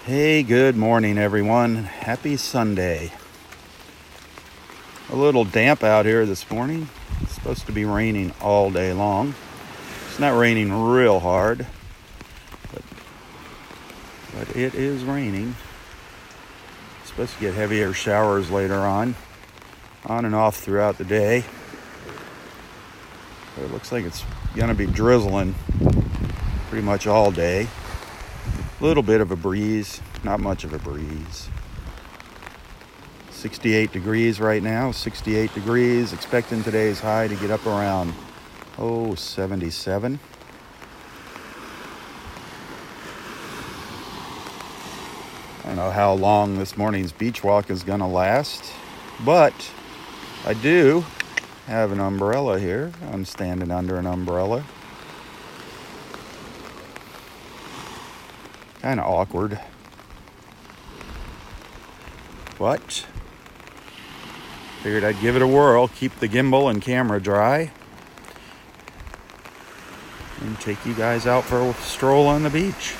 Hey, good morning, everyone. Happy Sunday. A little damp out here this morning. It's supposed to be raining all day long. It's not raining real hard, but it is raining. It's supposed to get heavier showers later on and off throughout the day. But it looks like it's going to be drizzling pretty much all day. A little bit of a breeze, not much of a breeze. 68 degrees right now, 68 degrees. Expecting today's high to get up around, 77. I don't know how long this morning's beach walk is going to last, but I do have an umbrella here. I'm standing under an umbrella. Kind of awkward, but figured I'd give it a whirl, keep the gimbal and camera dry, and take you guys out for a stroll on the beach.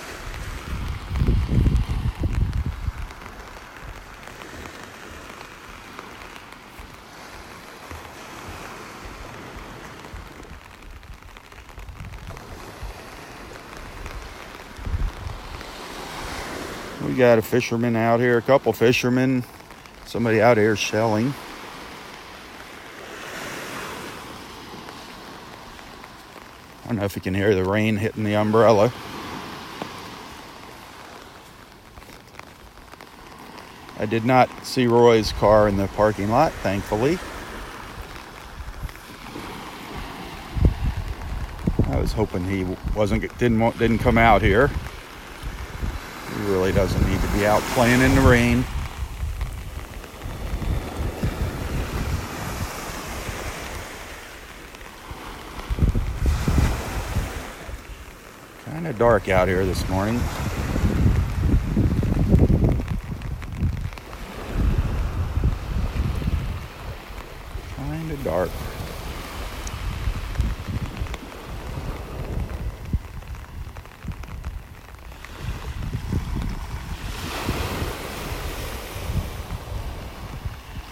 We got a fisherman out here, a couple fishermen, somebody out here shelling. I don't know if you can hear the rain hitting the umbrella. I did not see Roy's car in the parking lot, thankfully. I was hoping he didn't come out here. He really doesn't need to be out playing in the rain. Kind of dark out here this morning. Kind of dark.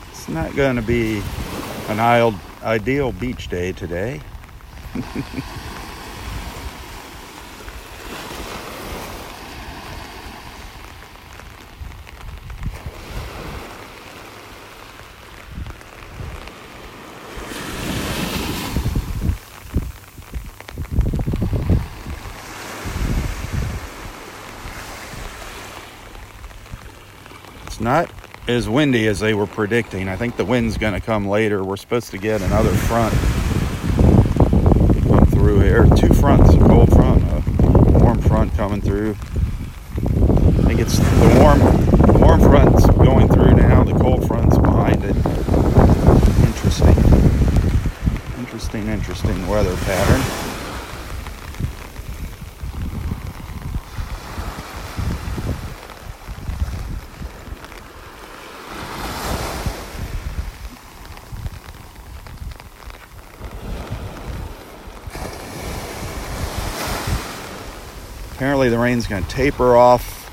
It's not going to be an ideal beach day today. It's not as windy as they were predicting. I think the wind's going to come later. We're supposed to get another front come through here. Two fronts, a cold front, a warm front coming through. I think it's the warm front's going through now. The cold front's behind it. Interesting weather pattern. Apparently the rain's going to taper off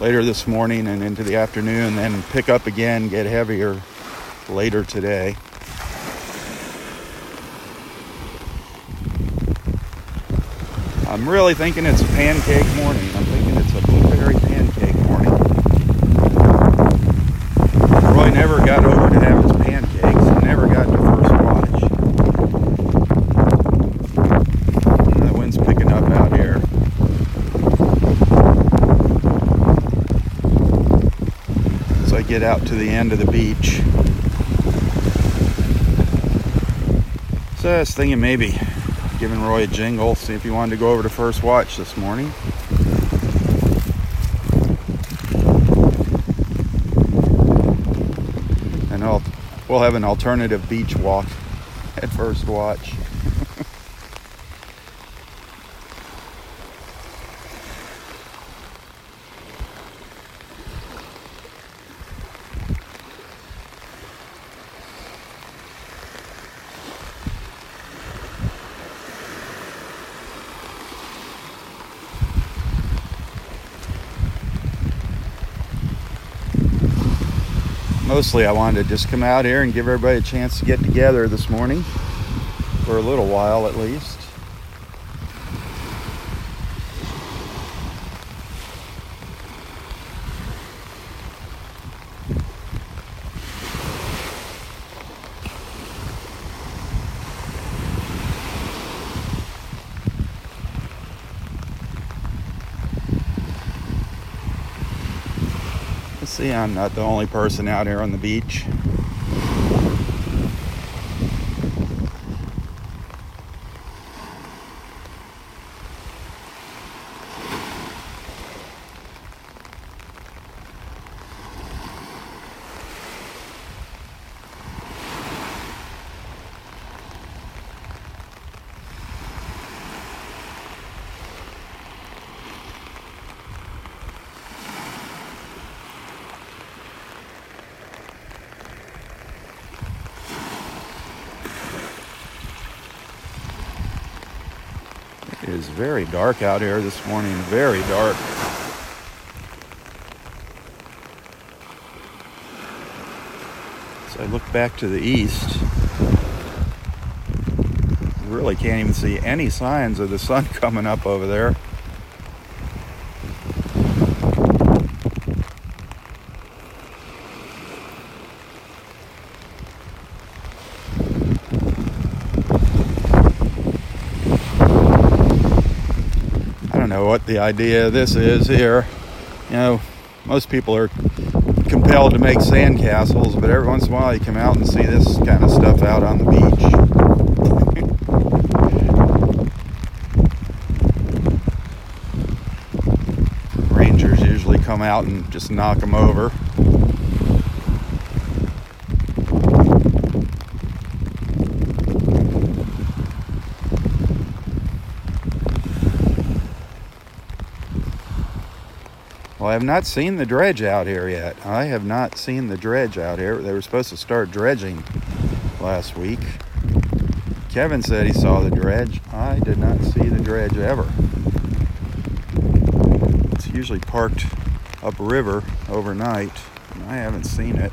later this morning and into the afternoon, then pick up again, get heavier later today. I'm really thinking it's a pancake morning. I'm thinking it's a blueberry pancake morning. Roy never got over to have his pancakes. He never got to first watch. And the wind's picking up out here. So I get out to the end of the beach. So I was thinking maybe giving Roy a jingle, see if he wanted to go over to first watch this morning. And we'll have an alternative beach walk at first watch. Mostly I wanted to just come out here and give everybody a chance to get together this morning, for a little while at least. Let's see, I'm not the only person out here on the beach. It is very dark out here this morning, very dark. So I look back to the east. You really can't even see any signs of the sun coming up over there. I don't know what the idea of this is here. You know, most people are compelled to make sand castles, but every once in a while you come out and see this kind of stuff out on the beach. Rangers usually come out and just knock them over. Well, I have not seen the dredge out here yet. I have not seen the dredge out here. They were supposed to start dredging last week. Kevin said he saw the dredge. I did not see the dredge ever. It's usually parked upriver overnight, and I haven't seen it.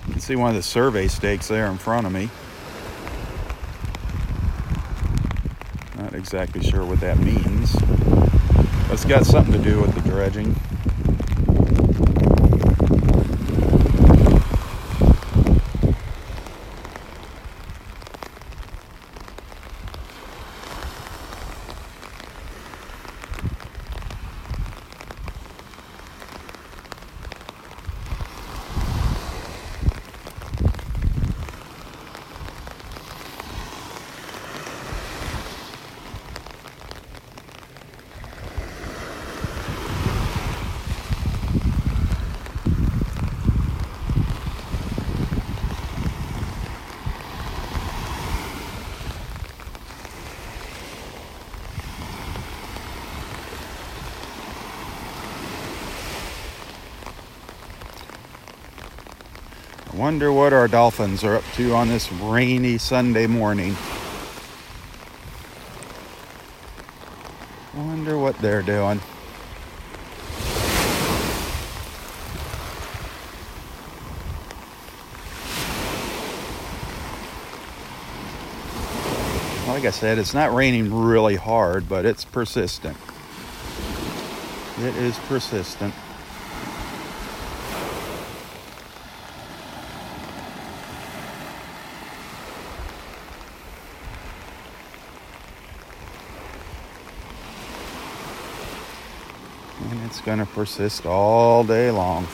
You can see one of the survey stakes there in front of me. Not exactly sure what that means. It's got something to do with the dredging. I wonder what our dolphins are up to on this rainy Sunday morning. I wonder what they're doing. Like I said, it's not raining really hard, but it's persistent. It is persistent. And it's going to persist all day long.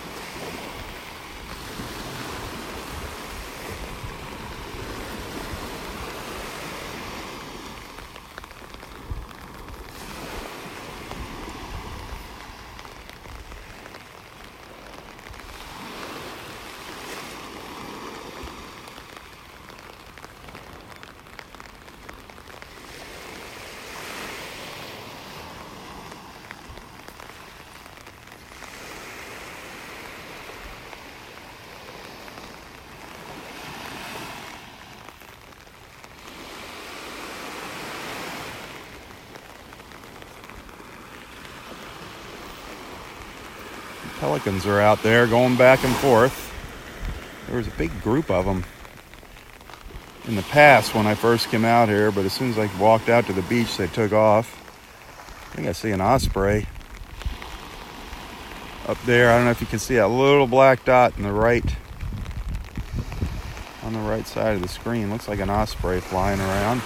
Pelicans are out there going back and forth. There was a big group of them in the past when I first came out here, but as soon as I walked out to the beach, they took off. I think I see an osprey up there. I don't know if you can see that little black dot on the right side of the screen. Looks like an osprey flying around,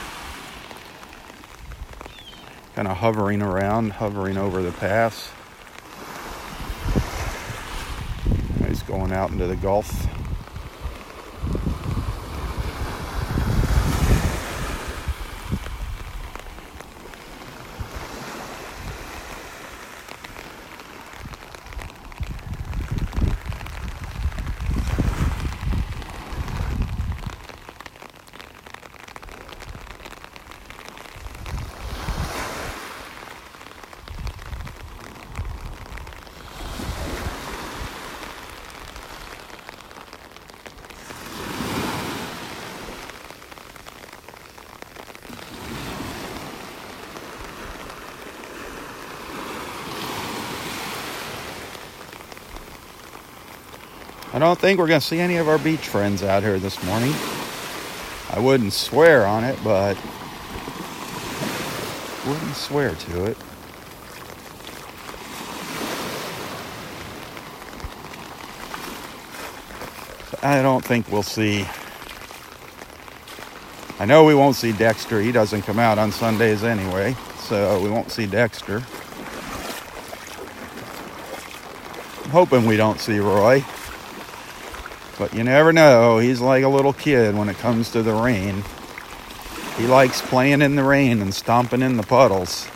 kind of hovering over the pass. He's going out into the Gulf. I don't think we're going to see any of our beach friends out here this morning. I wouldn't swear on it, but wouldn't swear to it. I don't think we'll see. I know we won't see Dexter. He doesn't come out on Sundays anyway, so we won't see Dexter. I'm hoping we don't see Roy. But you never know. He's like a little kid when it comes to the rain. He likes playing in the rain and stomping in the puddles.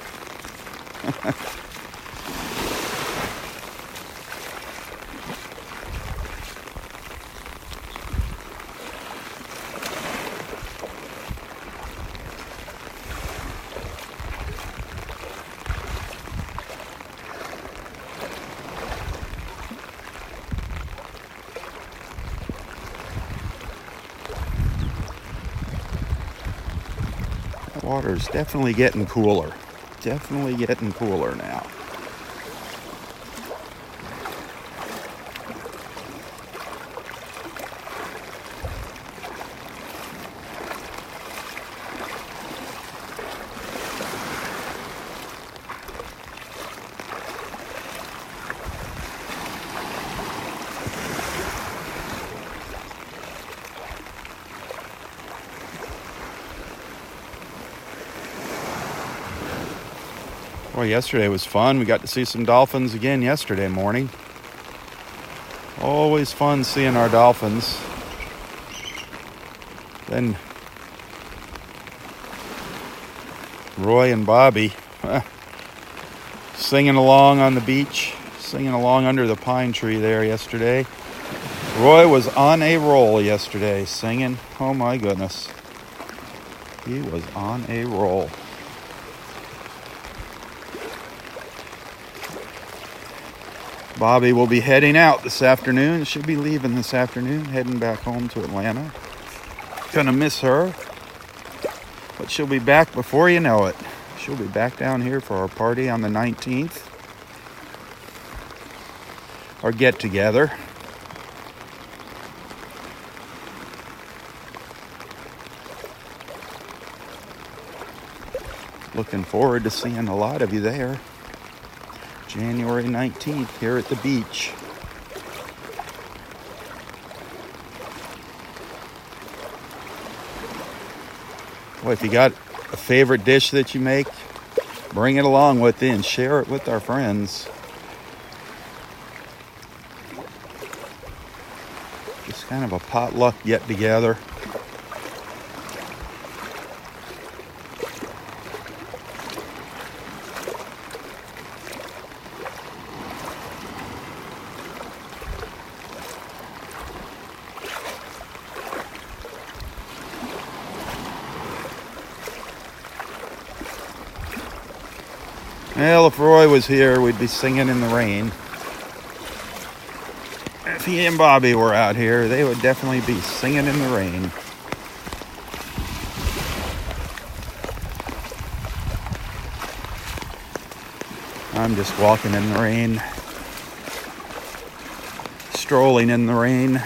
Water's definitely getting cooler. Definitely getting cooler now. Well, yesterday was fun. We got to see some dolphins again yesterday morning. Always fun seeing our dolphins. Then Roy and Bobby singing along on the beach, singing along under the pine tree there yesterday. Roy was on a roll yesterday singing. Oh my goodness. He was on a roll. Bobby will be heading out this afternoon. Should be leaving this afternoon, heading back home to Atlanta. Gonna miss her, but she'll be back before you know it. She'll be back down here for our party on the 19th. Our get together. Looking forward to seeing a lot of you there. January 19th here at the beach. Well, if you got a favorite dish that you make, bring it along with you and share it with our friends. Just kind of a potluck get together. Well, if Roy was here, we'd be singing in the rain. If he and Bobby were out here, they would definitely be singing in the rain. I'm just walking in the rain. strolling in the rain.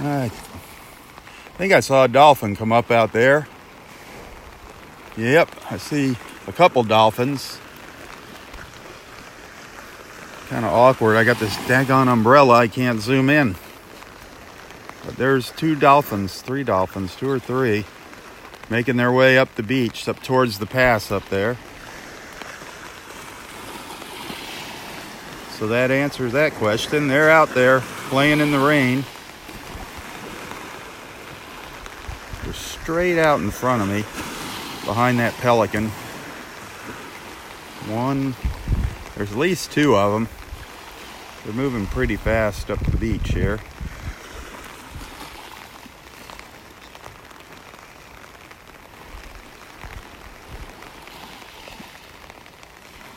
I think I saw a dolphin come up out there. Yep, I see a couple dolphins. Kind of awkward. I got this daggone umbrella. I can't zoom in. But there's two or three, making their way up the beach, up towards the pass up there. So that answers that question. They're out there playing in the rain. They're straight out in front of me, behind that pelican. There's at least two of them. They're moving pretty fast up the beach here.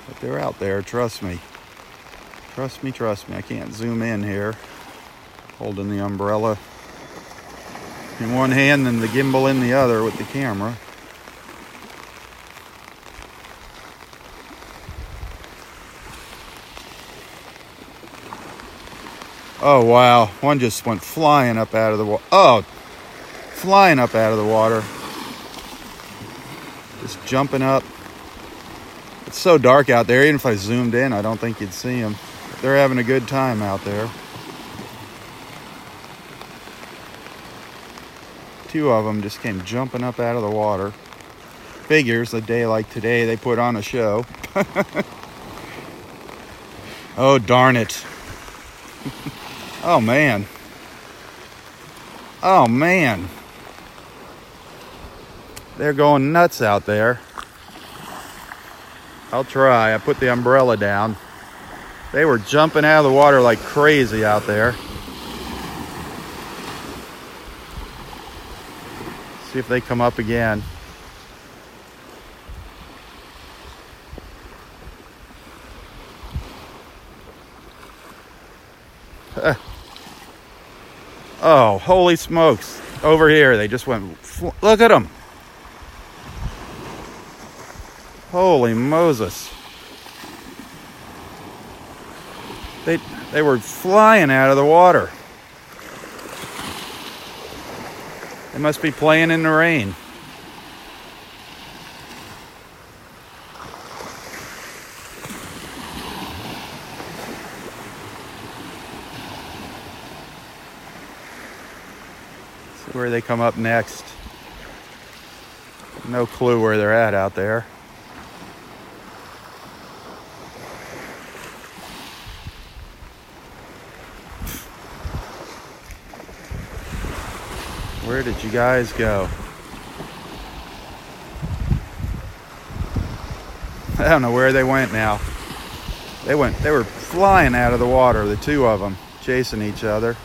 But they're out there, trust me. Trust me. I can't zoom in here. Holding the umbrella in one hand and the gimbal in the other with the camera. Oh wow, one just went flying up out of the water. Flying up out of the water. Just jumping up. It's so dark out there, even if I zoomed in, I don't think you'd see them. But they're having a good time out there. Two of them just came jumping up out of the water. Figures, a day like today, they put on a show. Oh, darn it. Oh, man. They're going nuts out there. I'll try. I put the umbrella down. They were jumping out of the water like crazy out there. See if they come up again. Oh, holy smokes. Over here, they just went, look at them. Holy Moses. They were flying out of the water. They must be playing in the rain. See where they come up next. No clue where they're at out there. Where did you guys go? I don't know where they went now. They were flying out of the water, the two of them, chasing each other.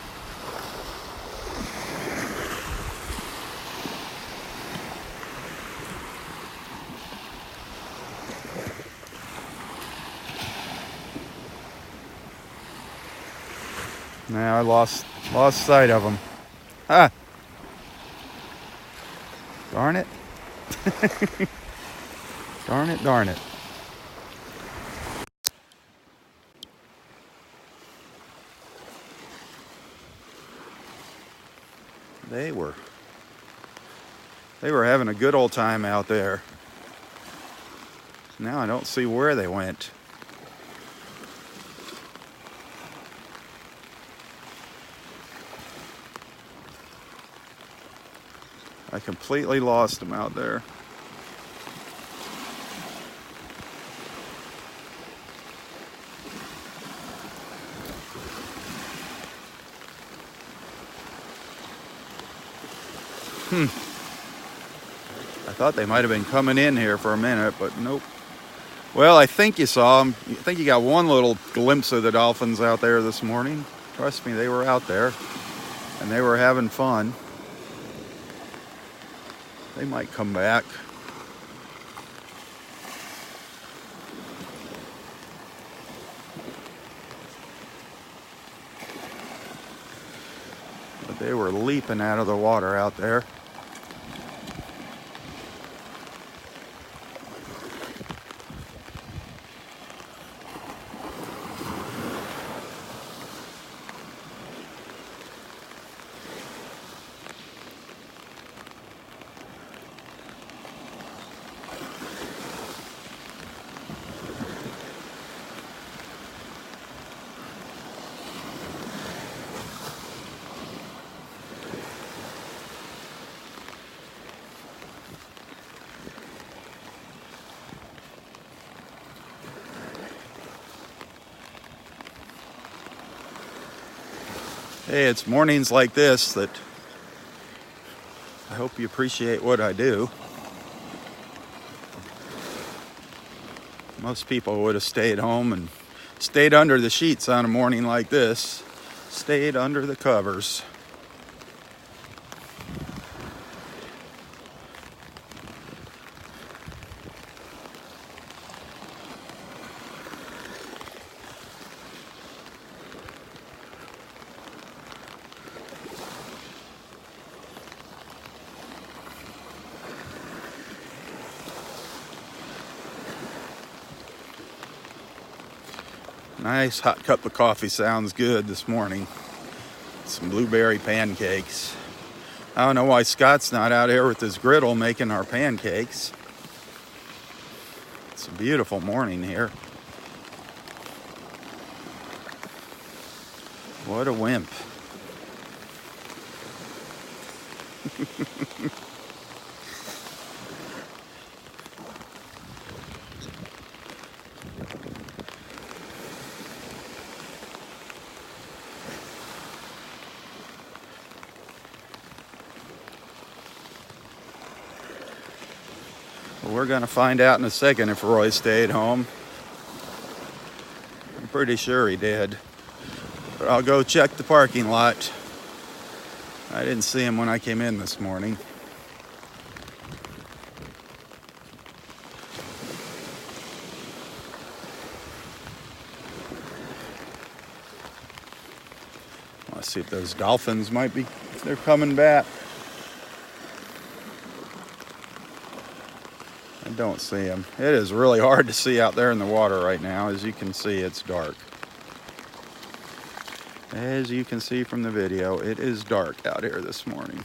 Now I lost sight of them. Ah, darn it. Darn it. They were having a good old time out there. Now I don't see where they went. I completely lost them out there. I thought they might have been coming in here for a minute, but nope. Well, I think you saw them. I think you got one little glimpse of the dolphins out there this morning. Trust me, they were out there, and they were having fun. They might come back. But they were leaping out of the water out there. Hey, it's mornings like this that I hope you appreciate what I do. Most people would have stayed home and stayed under the sheets on a morning like this. Stayed under the covers. Nice hot cup of coffee sounds good this morning. Some blueberry pancakes. I don't know why Scott's not out here with his griddle making our pancakes. It's a beautiful morning here. What a wimp. Well, we're going to find out in a second if Roy stayed home. I'm pretty sure he did. But I'll go check the parking lot. I didn't see him when I came in this morning. Let's see if those dolphins might be, they're coming back. I don't see them. It is really hard to see out there in the water right now. As you can see, it's dark. As you can see from the video, it is dark out here this morning.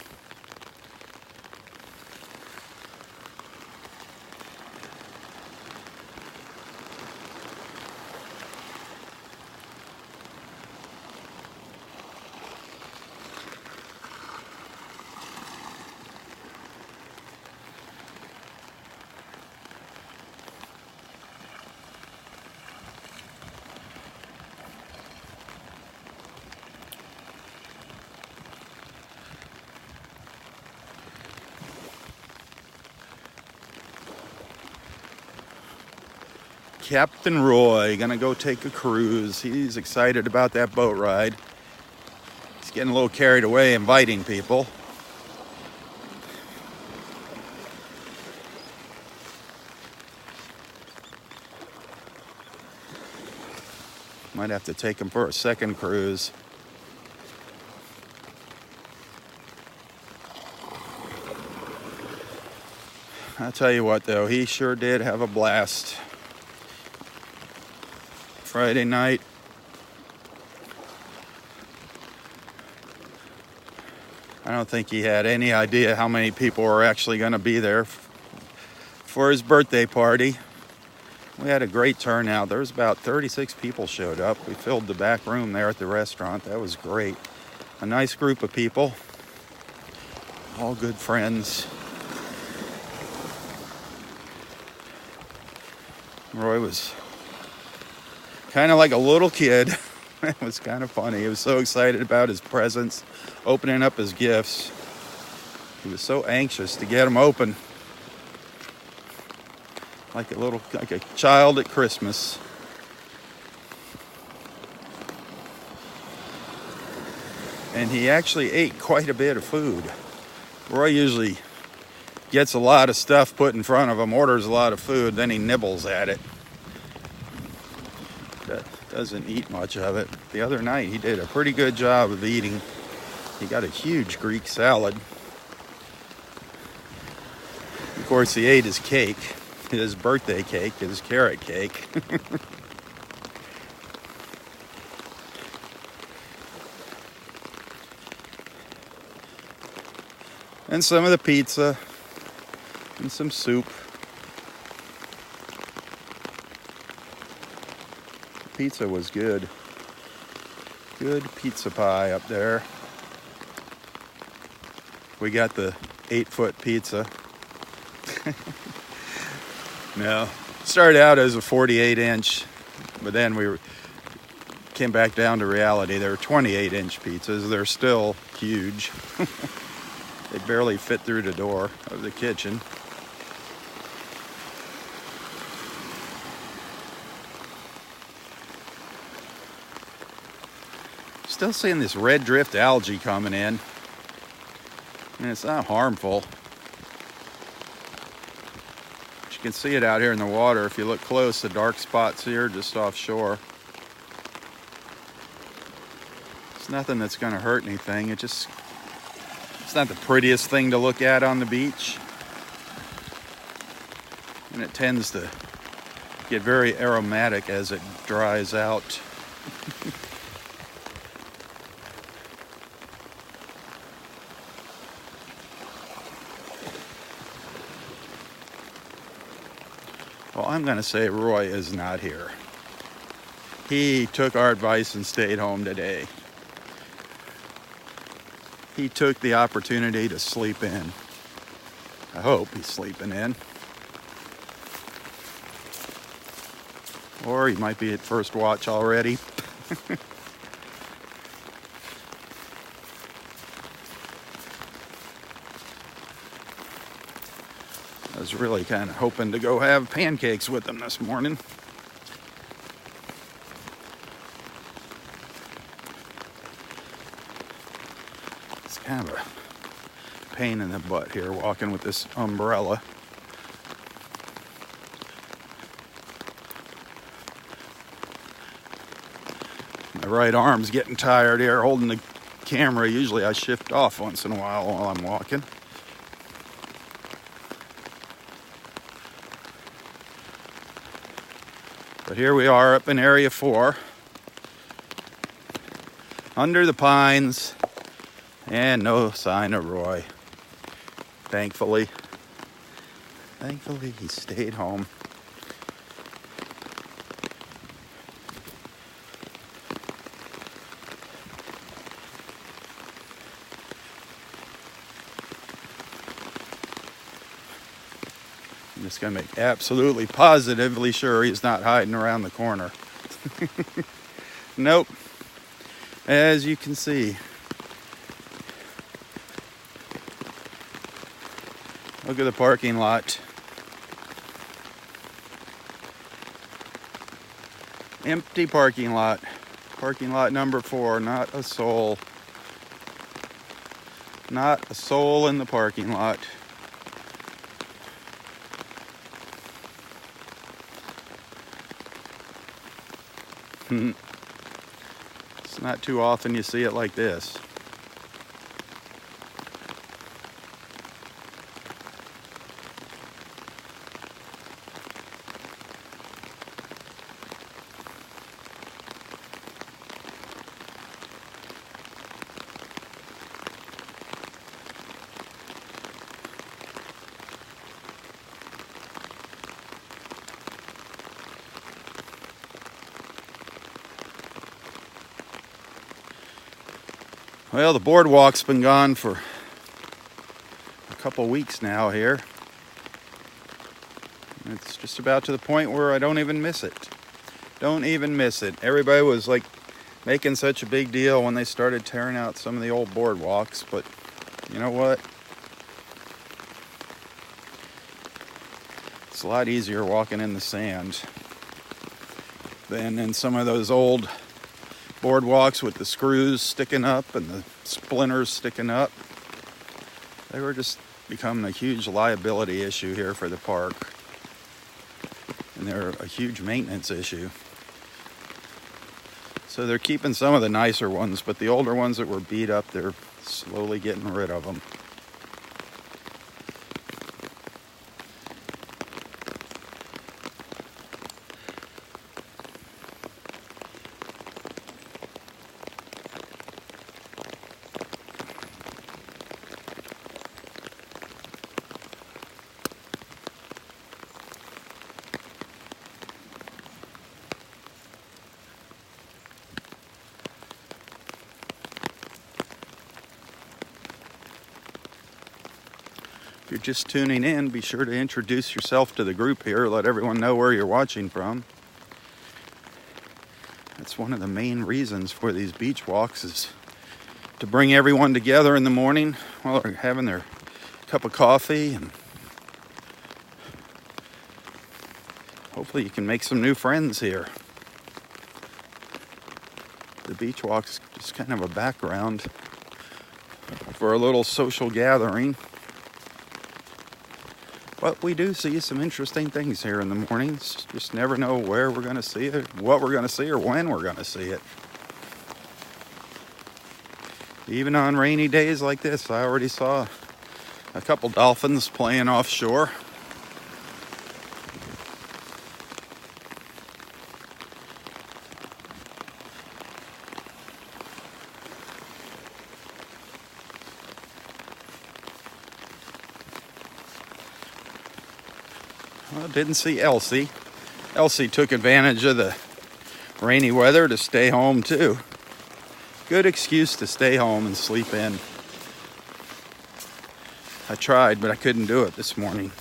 Captain Roy gonna go take a cruise. He's excited about that boat ride. He's getting a little carried away inviting people. Might have to take him for a second cruise. I'll tell you what, though, he sure did have a blast. Friday night, I don't think he had any idea how many people were actually going to be there for his birthday party. We had a great turnout. There was about 36 people showed up. We filled the back room there at the restaurant. That was great. A nice group of people. All good friends. Roy was kind of like a little kid. It was kind of funny. He was so excited about his presents, opening up his gifts. He was so anxious to get them open. Like a child at Christmas. And he actually ate quite a bit of food. Roy usually gets a lot of stuff put in front of him, orders a lot of food, then he nibbles at it. Doesn't eat much of it. The other night he did a pretty good job of eating. He got a huge Greek salad. Of course, he ate his cake, his birthday cake, his carrot cake. And some of the pizza and some soup. The pizza was good. Good pizza pie up there. We got the 8-foot pizza. No, started out as a 48-inch, but then we came back down to reality. They were 28-inch pizzas. They're still huge. They barely fit through the door of the kitchen. Still seeing this red drift algae coming in. And it's not harmful. But you can see it out here in the water. If you look close, the dark spots here just offshore. It's nothing that's going to hurt anything. It's not the prettiest thing to look at on the beach. And it tends to get very aromatic as it dries out. Well, I'm going to say Roy is not here. He took our advice and stayed home today. He took the opportunity to sleep in. I hope he's sleeping in. Or he might be at first watch already. I was really kind of hoping to go have pancakes with him this morning. It's kind of a pain in the butt here walking with this umbrella. My right arm's getting tired here holding the camera. Usually I shift off once in a while I'm walking. But here we are up in Area 4, under the pines, and no sign of Roy. Thankfully he stayed home. I'm just going to make absolutely positively sure he's not hiding around the corner. Nope. As you can see. Look at the parking lot. Empty parking lot. Parking lot number 4. Not a soul. Not a soul in the parking lot. It's not too often you see it like this. Well, the boardwalk's been gone for a couple weeks now here. It's just about to the point where I don't even miss it. Don't even miss it. Everybody was like making such a big deal when they started tearing out some of the old boardwalks, but you know what? It's a lot easier walking in the sand than in some of those old boardwalks with the screws sticking up and the splinters sticking up. They were just becoming a huge liability issue here for the park. And they're a huge maintenance issue. So they're keeping some of the nicer ones, but the older ones that were beat up, they're slowly getting rid of them. If you're just tuning in, be sure to introduce yourself to the group here. Let everyone know where you're watching from. That's one of the main reasons for these beach walks, is to bring everyone together in the morning while they're having their cup of coffee, and hopefully you can make some new friends here. The beach walk's just kind of a background for a little social gathering. But we do see some interesting things here in the mornings. Just never know where we're going to see it, what we're going to see, or when we're going to see it. Even on rainy days like this, I already saw a couple dolphins playing offshore. Well, didn't see Elsie. Elsie took advantage of the rainy weather to stay home too. Good excuse to stay home and sleep in. I tried, but I couldn't do it this morning.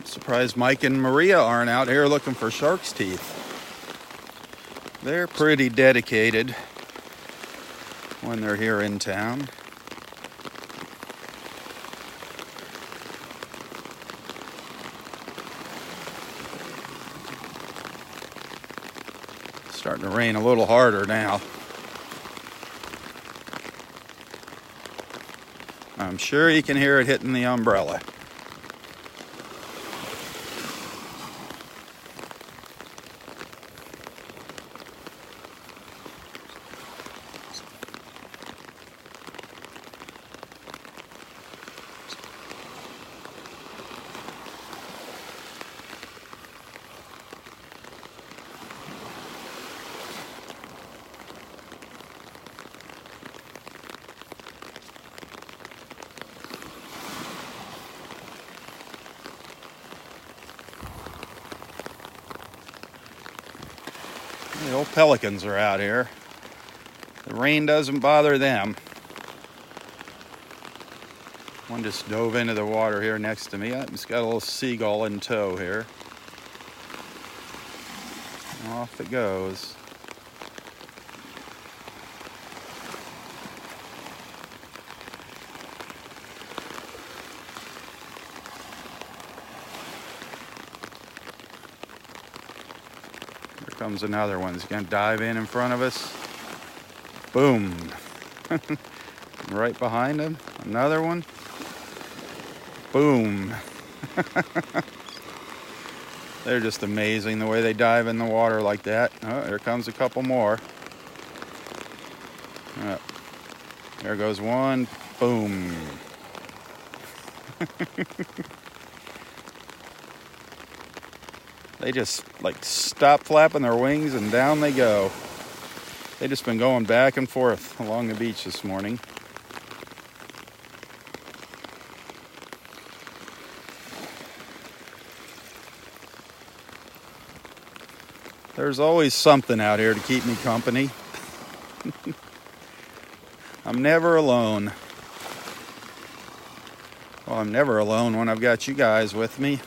Surprised Mike and Maria aren't out here looking for shark's teeth. They're pretty dedicated when they're here in town. Starting to rain a little harder now. I'm sure you can hear it hitting the umbrella. The old pelicans are out here. The rain doesn't bother them. One just dove into the water here next to me. It's got a little seagull in tow here. Off it goes. Here comes another one. He's going to dive in front of us. Boom. Right behind him. Another one. Boom. They're just amazing the way they dive in the water like that. Oh, here comes a couple more. Oh, there goes one. Boom. They just like stop flapping their wings and down they go. They've just been going back and forth along the beach this morning. There's always something out here to keep me company. I'm never alone. Well, I'm never alone when I've got you guys with me.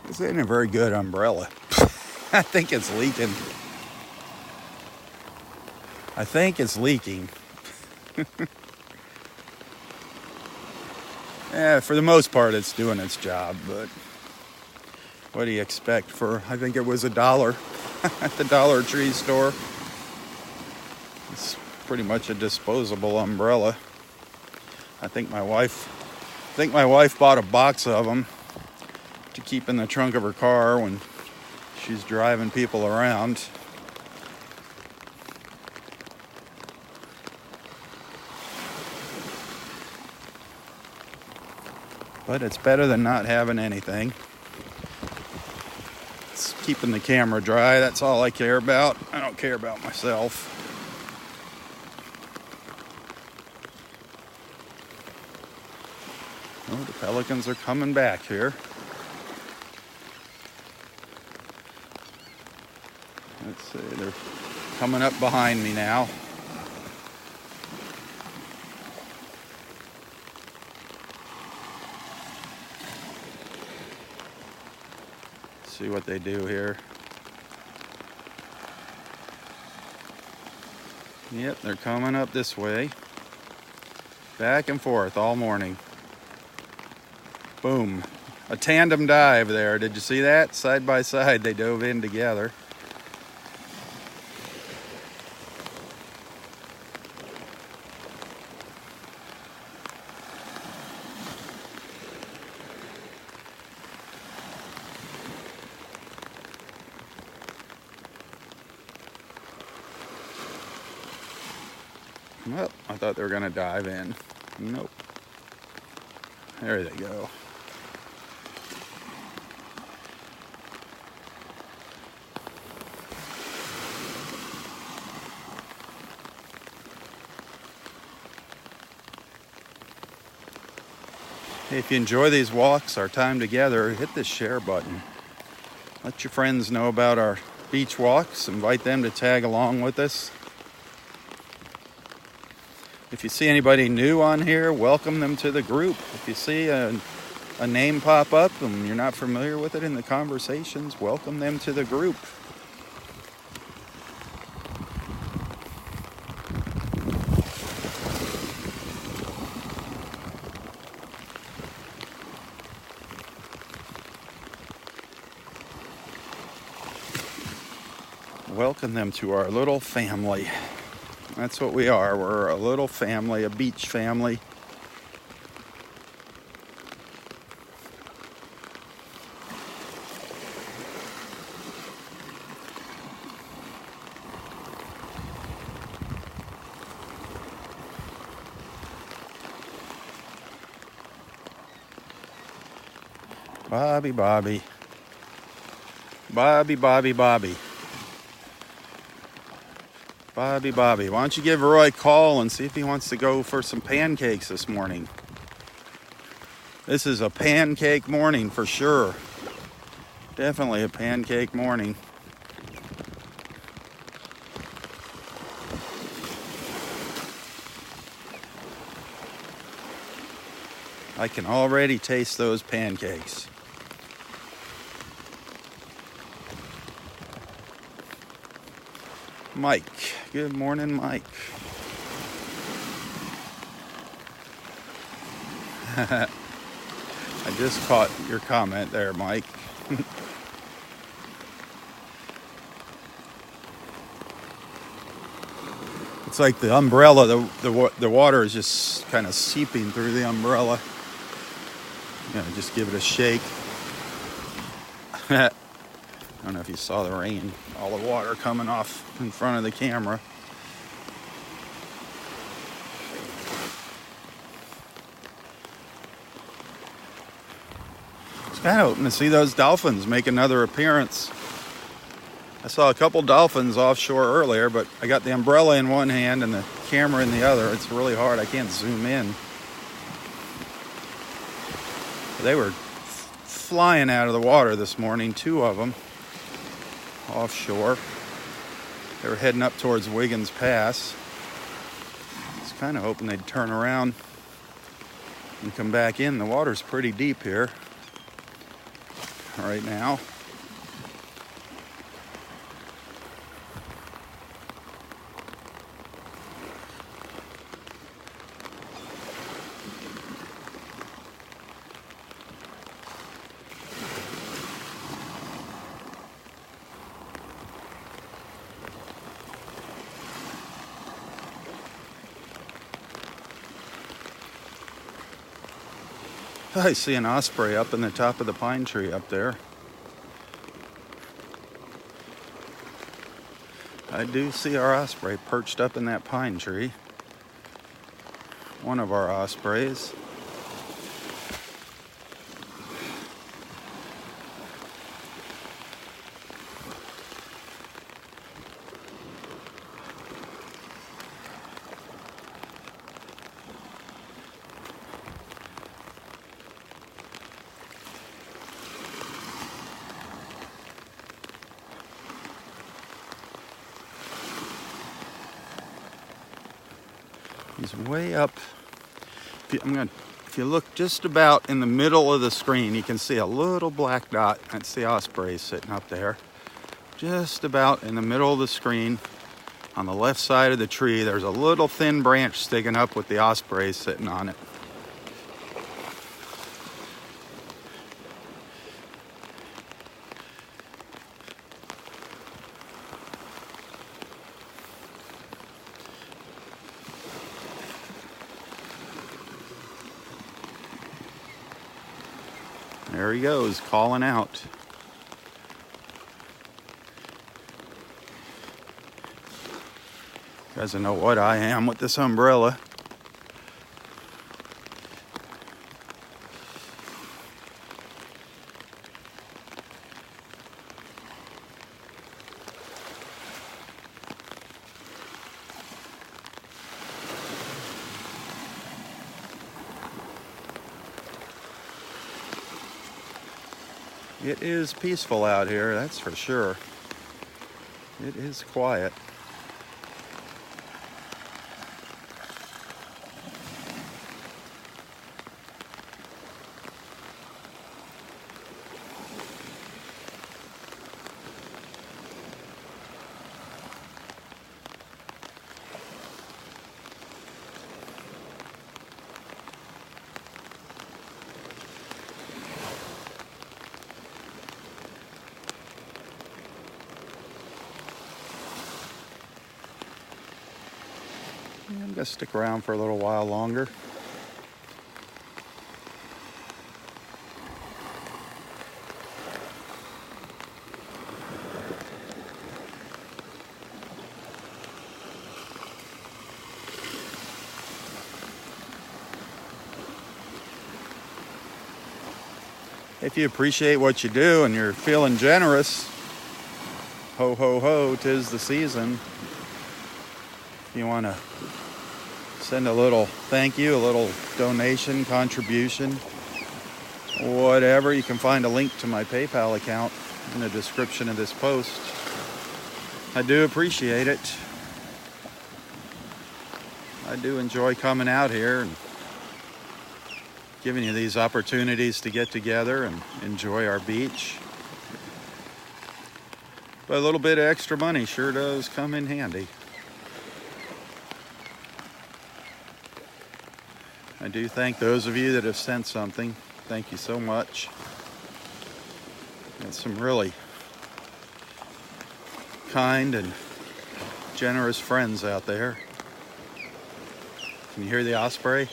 This isn't a very good umbrella. I think it's leaking. Yeah, for the most part, it's doing its job, but what do you expect for, I think it was $1 at the Dollar Tree store. It's pretty much a disposable umbrella. I think my wife bought a box of them to keep in the trunk of her car when she's driving people around. But it's better than not having anything. It's keeping the camera dry. That's all I care about. I don't care about myself. Oh, the pelicans are coming back here. Let's see, they're coming up behind me now. Let's see what they do here. Yep, they're coming up this way. Back and forth all morning. Boom. A tandem dive there. Did you see that? Side by side, they dove in together. Well, I thought they were going to dive in. Nope. There they go. Hey, if you enjoy these walks, our time together, hit the share button. Let your friends know about our beach walks. Invite them to tag along with us. If you see anybody new on here, welcome them to the group. If you see a name pop up and you're not familiar with it in the conversations, welcome them to the group. Welcome them to our little family. That's what we are. We're a little family, a beach family. Bobby, Bobby. Bobby, Bobby, Bobby. Bobby, Bobby. Why don't you give Roy a call and see if he wants to go for some pancakes this morning? This is a pancake morning for sure. Definitely a pancake morning. I can already taste those pancakes. Mike. Good morning, Mike. I just caught your comment there, Mike. It's like the umbrella, the water is just kind of seeping through the umbrella. Just give it a shake. I don't know if you saw the rain, all the water coming off in front of the camera. It's kind of hoping to see those dolphins make another appearance. I saw a couple dolphins offshore earlier, but I got the umbrella in one hand and the camera in the other. It's really hard. I can't zoom in. They were flying out of the water this morning, 2 of them offshore. They were heading up towards Wiggins Pass. I was kind of hoping they'd turn around and come back in. The water's pretty deep here right now. I see an osprey up in the top of the pine tree up there. I do see our osprey perched up in that pine tree. One of our ospreys. He's way up. If you look just about in the middle of the screen, you can see a little black dot. That's the osprey sitting up there. Just about in the middle of the screen, on the left side of the tree, there's a little thin branch sticking up with the osprey sitting on it. There he goes, calling out. Doesn't know what I am with this umbrella. It is peaceful out here, that's for sure. It is quiet. I'm gonna stick around for a little while longer. Hey If you appreciate what you do and you're feeling generous, ho, ho, ho, 'tis the season. If you want to send a little thank you, a little donation, contribution, whatever, you can find a link to my PayPal account in the description of this post. I do appreciate it. I do enjoy coming out here and giving you these opportunities to get together and enjoy our beach. But a little bit of extra money sure does come in handy. I do thank those of you that have sent something. Thank you so much. Got some really kind and generous friends out there. Can you hear the osprey?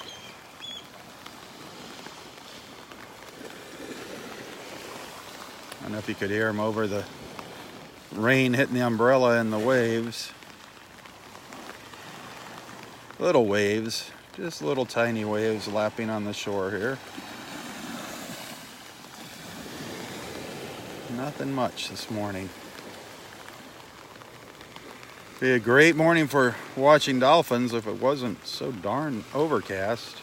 I don't know if you could hear him over the rain hitting the umbrella and the waves. Little waves, just little tiny waves lapping on the shore here. Nothing much this morning. Be a great morning for watching dolphins if it wasn't so darn overcast.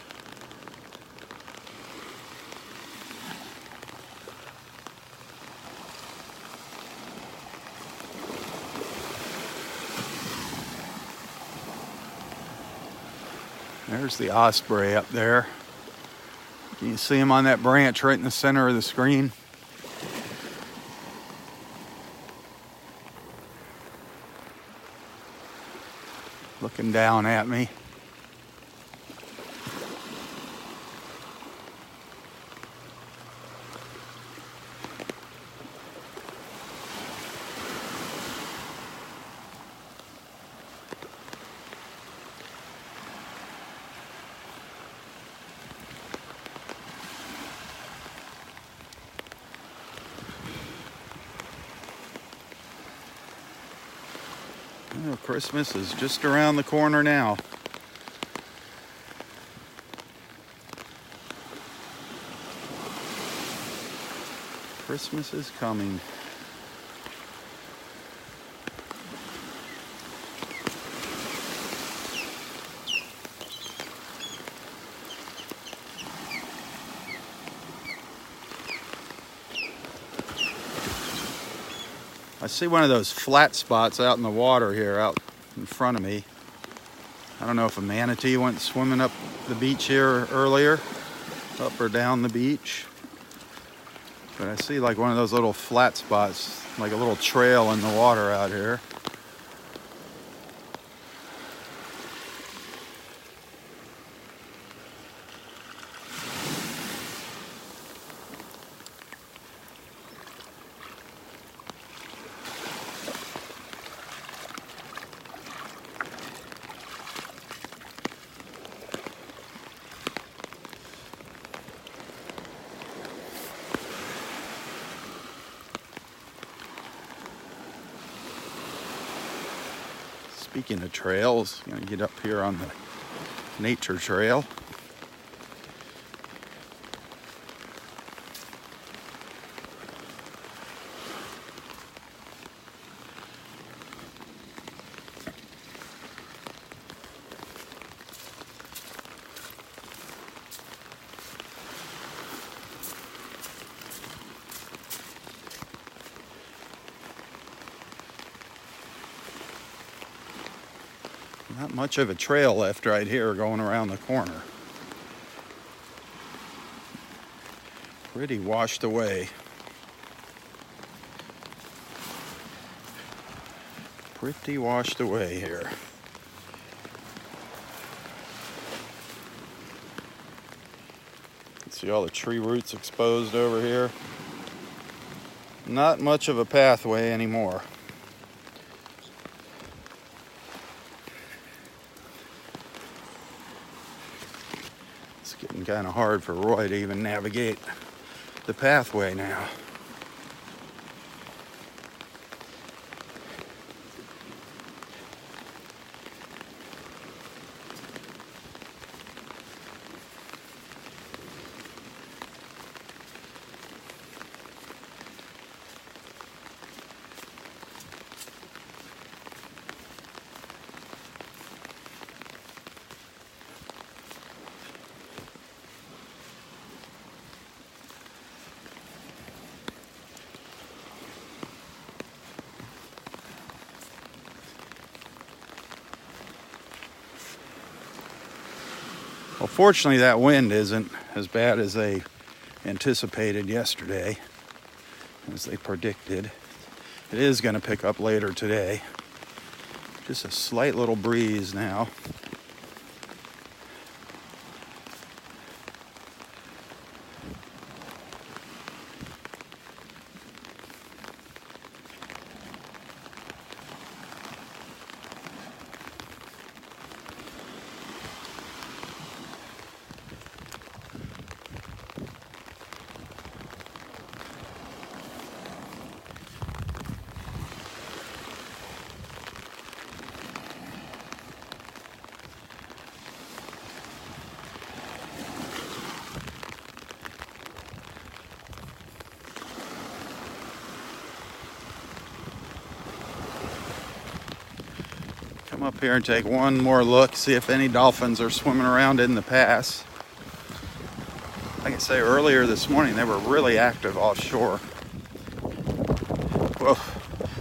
There's the osprey up there. Can you see him on that branch right in the center of the screen? Looking down at me. Oh, Christmas is just around the corner now. Christmas is coming. I see one of those flat spots out in the water here out in front of me. I don't know if a manatee went swimming up the beach here earlier, up or down the beach. But I see like one of those little flat spots, like a little trail in the water out here. Speaking of trails, I'm gonna get up here on the nature trail. Not much of a trail left right here going around the corner. Pretty washed away. Pretty washed away here. See all the tree roots exposed over here. Not much of a pathway anymore. Getting kind of hard for Roy to even navigate the pathway now. Well, fortunately, that wind isn't as bad as they anticipated yesterday, as they predicted. It is going to pick up later today. Just a slight little breeze now. Come up here and take one more look, see if any dolphins are swimming around in the pass. Like I say, earlier this morning, they were really active offshore. Whoa,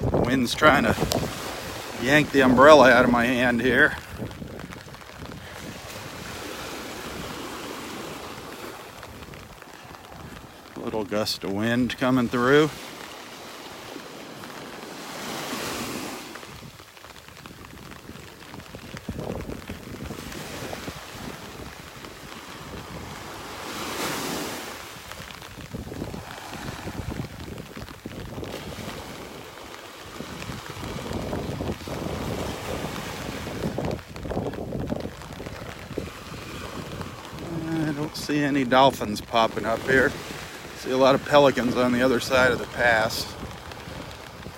the wind's trying to yank the umbrella out of my hand here. A little gust of wind coming through. See any dolphins popping up here. See a lot of pelicans on the other side of the pass.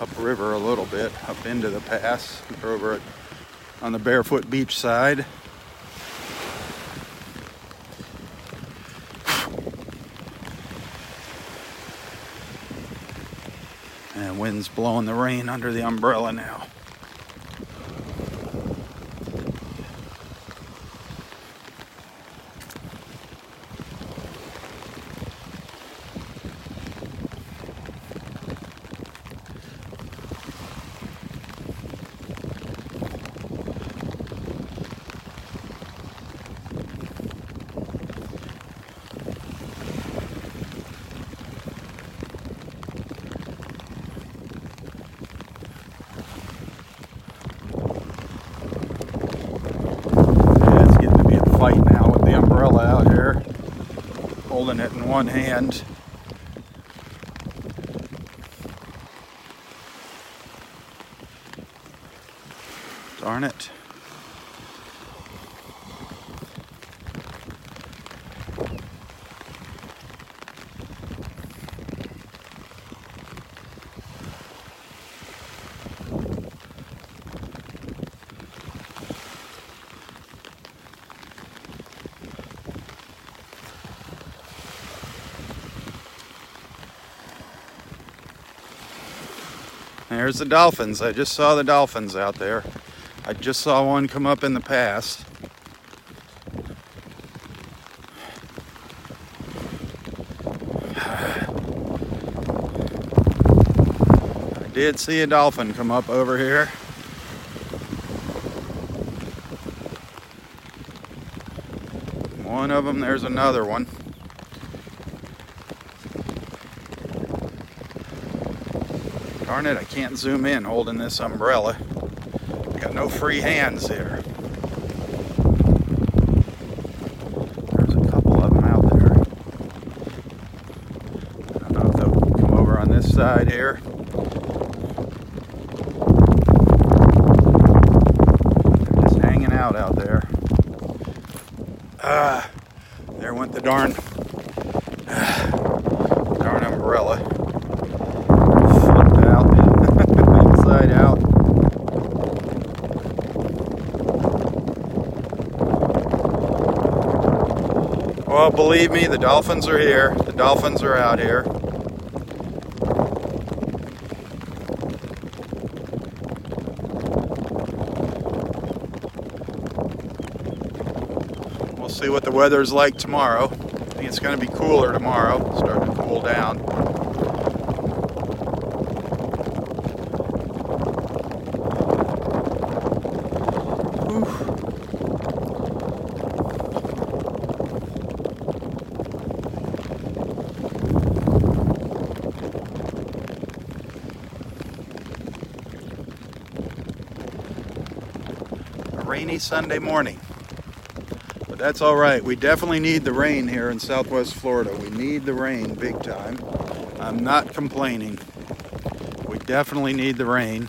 Upriver a little bit, up into the pass. They're over on the Barefoot Beach side. And wind's blowing the rain under the umbrella now. Fight now with the umbrella out here, holding it in one hand. Darn it. There's the dolphins. I just saw the dolphins out there. I just saw one come up in the pass. I did see a dolphin come up over here. One of them, there's another one. Darn it, I can't zoom in holding this umbrella. I got no free hands here. There's a couple of them out there. I don't know if they'll come over on this side here. They're just hanging out there. There went the darn umbrella. Inside out. Well, believe me, the dolphins are here. The dolphins are out here. We'll see what the weather's like tomorrow. I think it's going to be cooler tomorrow. Starting to cool down. rainy Sunday morning. But that's all right. We definitely need the rain here in Southwest Florida. We need the rain big time. I'm not complaining. We definitely need the rain.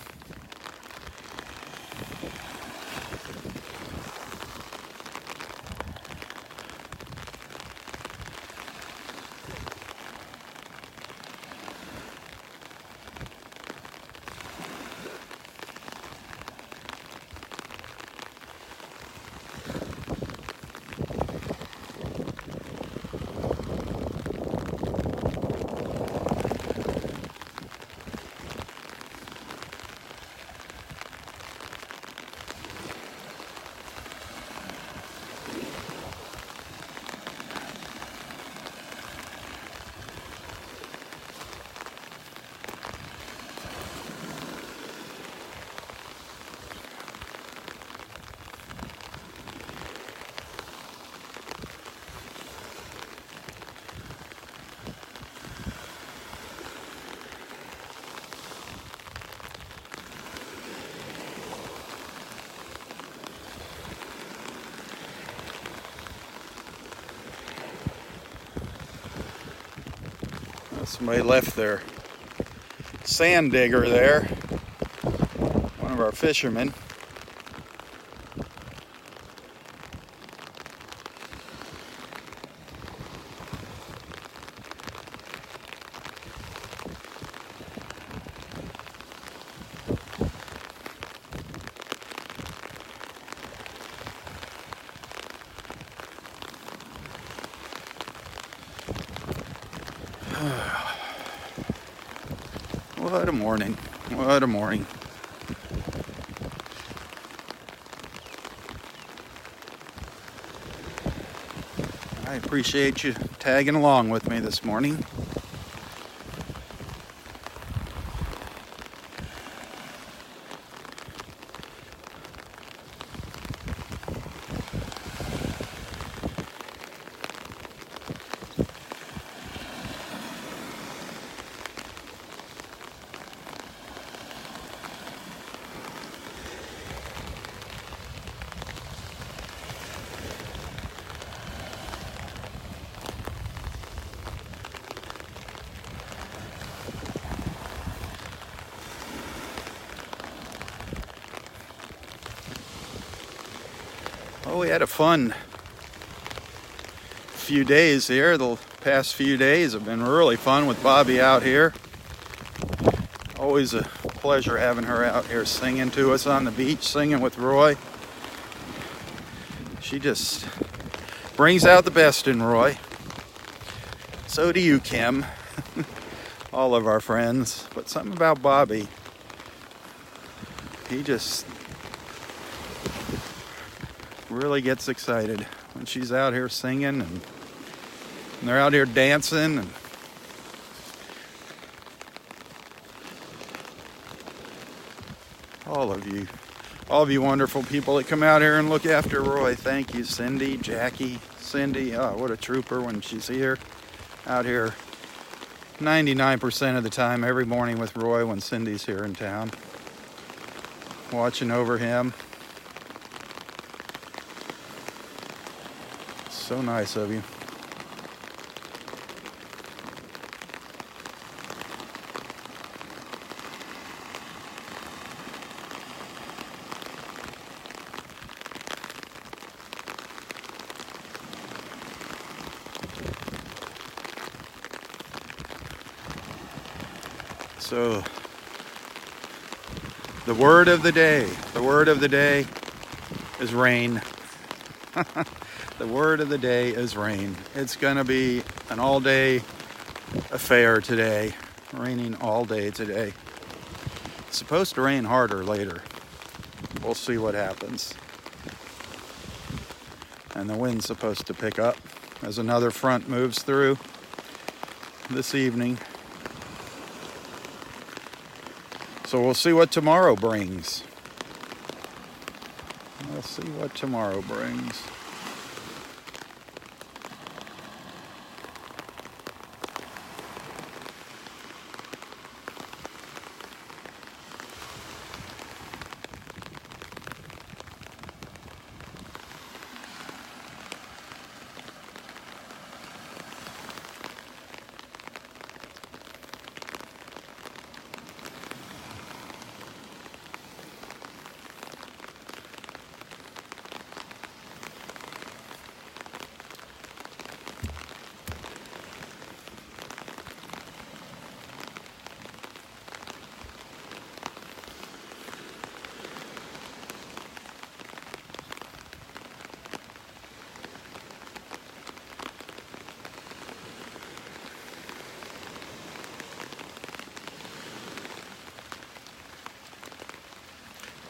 Somebody left their sand digger there. One of our fishermen. What a morning. What a morning. I appreciate you tagging along with me this morning. Well, we had a fun few days here. The past few days have been really fun with Bobby out here. Always a pleasure having her out here singing to us on the beach, singing with Roy. She just brings out the best in Roy. So do you, Kim. All of our friends. But something about Bobby, he just really gets excited when she's out here singing and they're out here dancing. And all of you wonderful people that come out here and look after Roy. Thank you, Cindy, Jackie, Cindy. Oh, what a trooper when she's here. Out here 99% of the time every morning with Roy when Cindy's here in town. Watching over him. So nice of you. So, the word of the day is rain. The word of the day is rain. It's going to be an all-day affair today. Raining all day today. It's supposed to rain harder later. We'll see what happens. And the wind's supposed to pick up as another front moves through this evening. So we'll see what tomorrow brings. We'll see what tomorrow brings.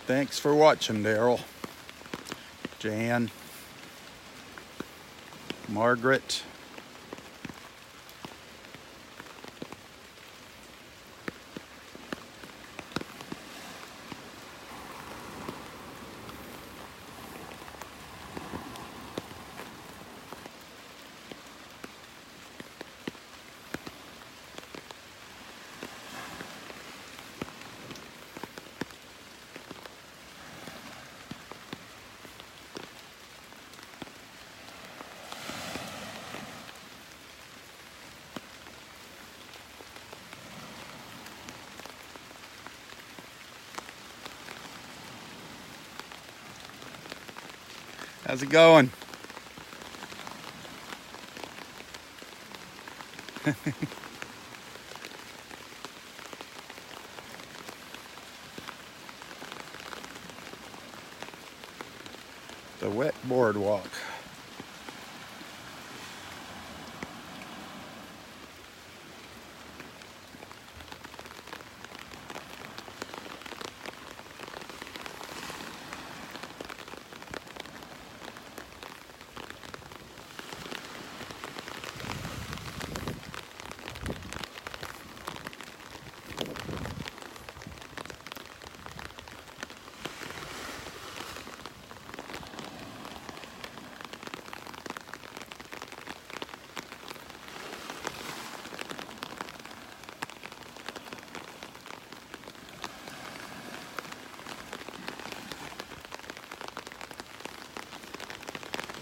Thanks for watching, Daryl, Jan, Margaret. How's it going? The wet boardwalk.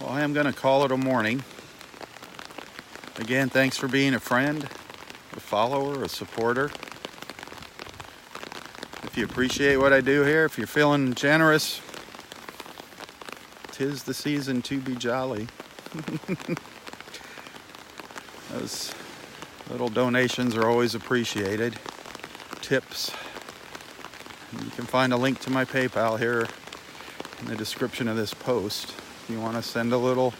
Well, I am going to call it a morning. Again, thanks for being a friend, a follower, a supporter. If you appreciate what I do here, if you're feeling generous, 'tis the season to be jolly. Those little donations are always appreciated. Tips. You can find a link to my PayPal here in the description of this post. If you want to send a little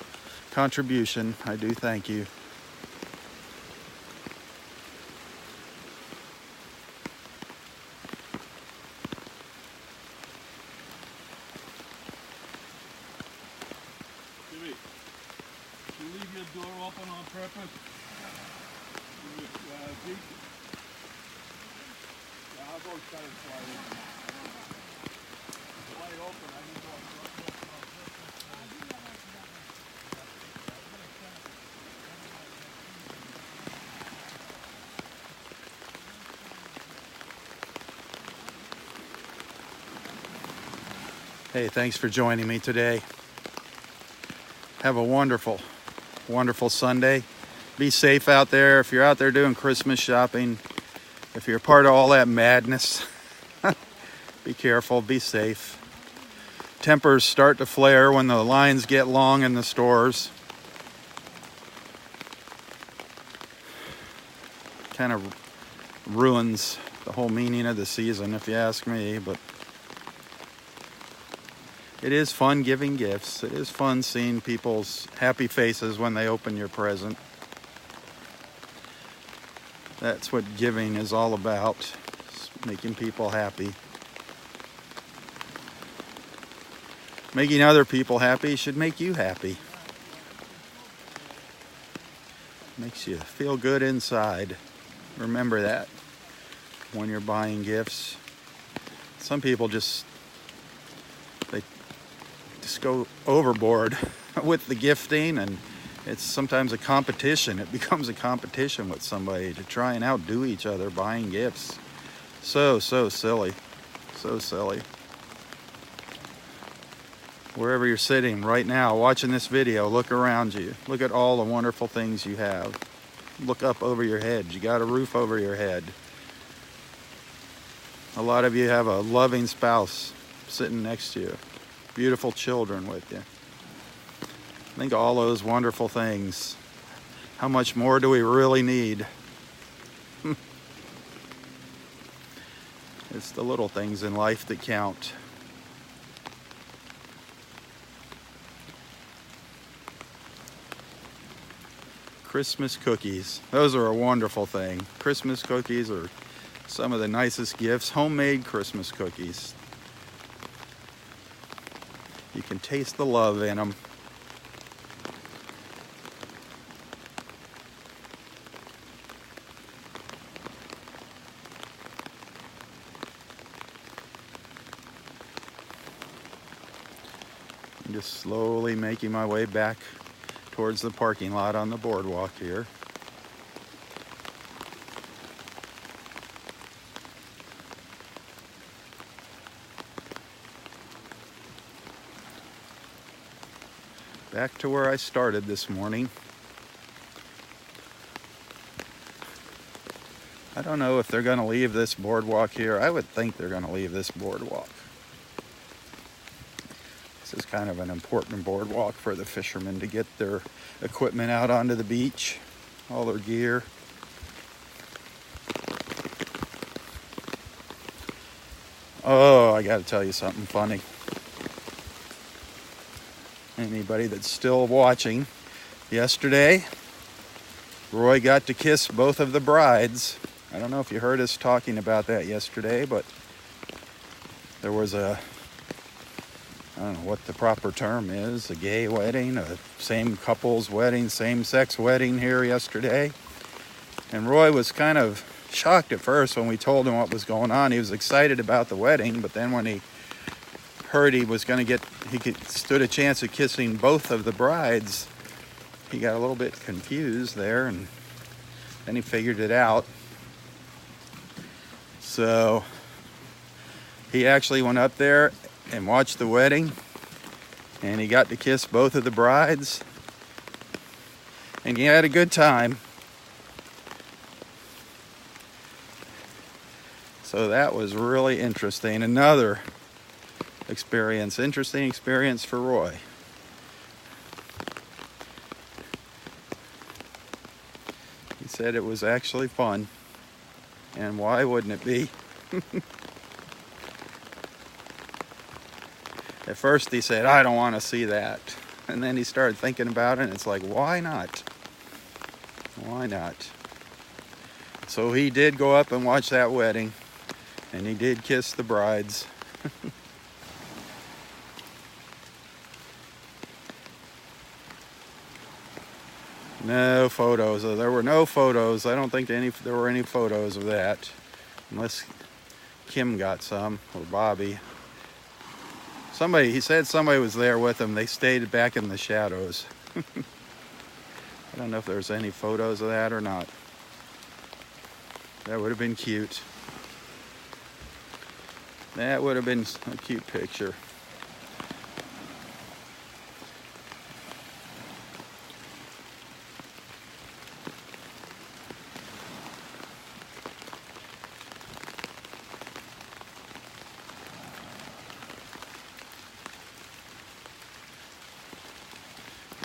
contribution, I do thank you. Jimmy, did you leave your door open on purpose? Deep? Yeah, I'll go try to fly in. It's wide open. I need to go on purpose. Hey, thanks for joining me today. Have a wonderful, wonderful Sunday. Be safe out there. If you're out there doing Christmas shopping, if you're part of all that madness, be careful, be safe. Tempers start to flare when the lines get long in the stores. Kind of ruins the whole meaning of the season, if you ask me, but it is fun giving gifts. It is fun seeing people's happy faces when they open your present. That's what giving is all about, making people happy. Making other people happy should make you happy. Makes you feel good inside. Remember that when you're buying gifts. Some people just go overboard with the gifting, and it's sometimes a competition. It becomes a competition with somebody to try and outdo each other buying gifts. So silly. So silly. Wherever you're sitting right now watching this video, look around you. Look at all the wonderful things you have. Look up over your head. You got a roof over your head. A lot of you have a loving spouse sitting next to you. Beautiful children with you. Think of all those wonderful things. How much more do we really need? It's the little things in life that count. Christmas cookies. Those are a wonderful thing. Christmas cookies are some of the nicest gifts. Homemade Christmas cookies. You can taste the love in them. I'm just slowly making my way back towards the parking lot on the boardwalk here. Back to where I started this morning. I don't know if they're going to leave this boardwalk here. I would think they're going to leave this boardwalk. This is kind of an important boardwalk for the fishermen to get their equipment out onto the beach, all their gear. Oh, I got to tell you something funny. Anybody that's still watching, yesterday, Roy got to kiss both of the brides. I don't know if you heard us talking about that yesterday, but there was I don't know what the proper term is, a gay wedding, a same couple's wedding, same-sex wedding here yesterday. And Roy was kind of shocked at first when we told him what was going on. He was excited about the wedding, but then when he heard he stood a chance of kissing both of the brides, he got a little bit confused there, and then he figured it out. So he actually went up there and watched the wedding, and he got to kiss both of the brides, and he had a good time. So that was really interesting. Another interesting experience for Roy. He said it was actually fun, and why wouldn't it be? At first he said, I don't want to see that. And then he started thinking about it, and it's like, why not? Why not? So he did go up and watch that wedding, and he did kiss the brides. No photos. There were no photos. I don't think there were any photos of that. Unless Kim got some, or Bobby. He said somebody was there with him. They stayed back in the shadows. I don't know if there's any photos of that or not. That would have been cute. That would have been a cute picture.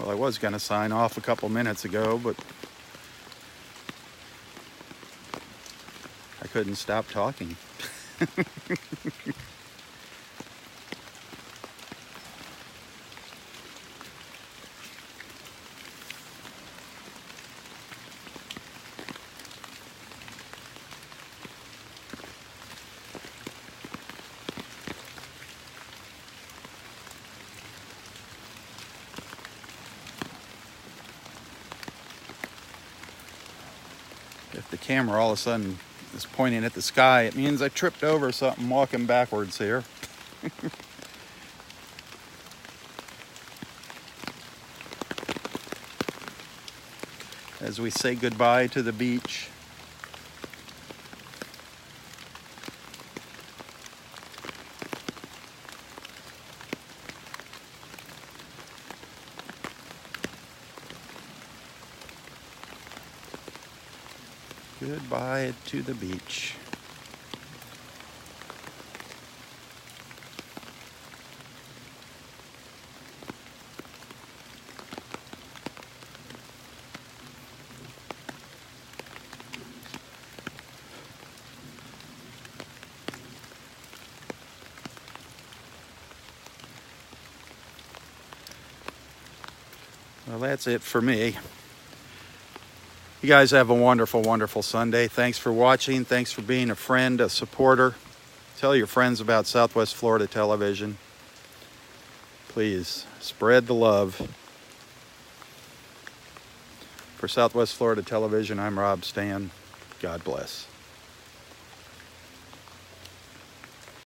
Well, I was going to sign off a couple minutes ago, but I couldn't stop talking. If the camera all of a sudden is pointing at the sky, it means I tripped over something walking backwards here. As we say goodbye to the beach. Goodbye to the beach. Well, that's it for me. You guys have a wonderful, wonderful Sunday. Thanks for watching. Thanks for being a friend, a supporter. Tell your friends about Southwest Florida Television. Please spread the love. For Southwest Florida Television, I'm Robb Stan. God bless.